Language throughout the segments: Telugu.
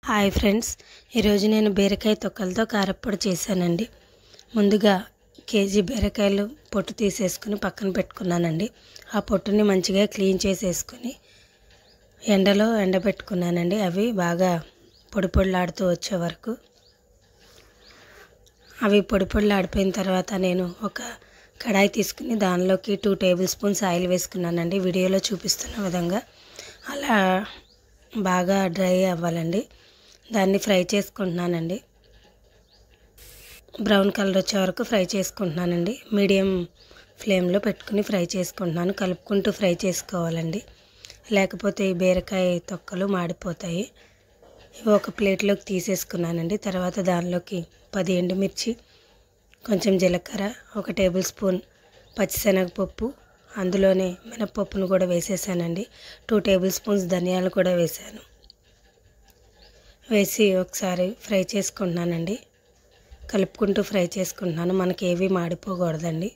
హాయ్ ఫ్రెండ్స్, ఈరోజు నేను బీరకాయ తొక్కలతో కారప్పొడి చేశానండి. ముందుగా కేజీ బీరకాయలు పొట్టు తీసేసుకుని పక్కన పెట్టుకున్నానండి. ఆ పొట్టుని మంచిగా క్లీన్ చేసేసుకుని ఎండలో ఎండబెట్టుకున్నానండి. అవి బాగా పొడి పొడిలాడుతూ వచ్చే వరకు. అవి పొడి పొడిలాడిపోయిన తర్వాత నేను ఒక కడాయి తీసుకుని దానిలోకి 2 టేబుల్ స్పూన్స్ ఆయిల్ వేసుకున్నానండి. వీడియోలో చూపిస్తున్న విధంగా అలా బాగా డ్రై అవ్వాలండి. దాన్ని ఫ్రై చేసుకుంటున్నానండి. బ్రౌన్ కలర్ వచ్చే వరకు ఫ్రై చేసుకుంటున్నానండి. మీడియం ఫ్లేమ్లో పెట్టుకుని ఫ్రై చేసుకుంటున్నాను. కలుపుకుంటూ ఫ్రై చేసుకోవాలండి, లేకపోతే ఈ బీరకాయ తొక్కలు మాడిపోతాయి. ఇవి ఒక ప్లేట్లోకి తీసేసుకున్నానండి. తర్వాత దానిలోకి 10 ఎండుమిర్చి, కొంచెం జీలకర్ర, 1 టేబుల్ స్పూన్ పచ్చిశనగపప్పు, అందులోనే మినపప్పును కూడా వేసేసానండి. 2 టేబుల్ స్పూన్స్ ధనియాలు కూడా వేసాను. వేసి ఒకసారి ఫ్రై చేసుకుంటున్నానండి. కలుపుకుంటూ ఫ్రై చేసుకుంటున్నాను. మనకి ఏవి మాడిపోకూడదండి.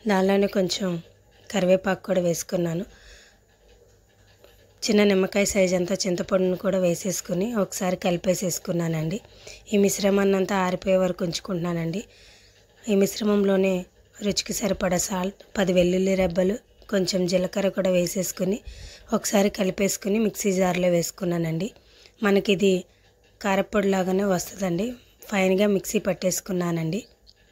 దానిలోనే కొంచెం కరివేపాకు కూడా వేసుకున్నాను. చిన్న నిమ్మకాయ సైజ్ అంతా చింతపండును కూడా వేసేసుకుని ఒకసారి కలిపేసేసుకున్నానండి. ఈ మిశ్రమాన్ని అంతా ఆరిపోయే వరకు ఉంచుకుంటున్నానండి. ఈ మిశ్రమంలోనే రుచికి సరిపడా సాల్ట్, 10 వెల్లుల్లి రెబ్బలు, కొంచెం జీలకర్ర కూడా వేసేసుకుని ఒకసారి కలిపేసుకుని మిక్సీ జార్లో వేసుకున్నానండి. మనకి ఇది కారప్పొడి లాగానే వస్తుందండి. ఫైన్గా మిక్సీ పట్టేసుకున్నానండి.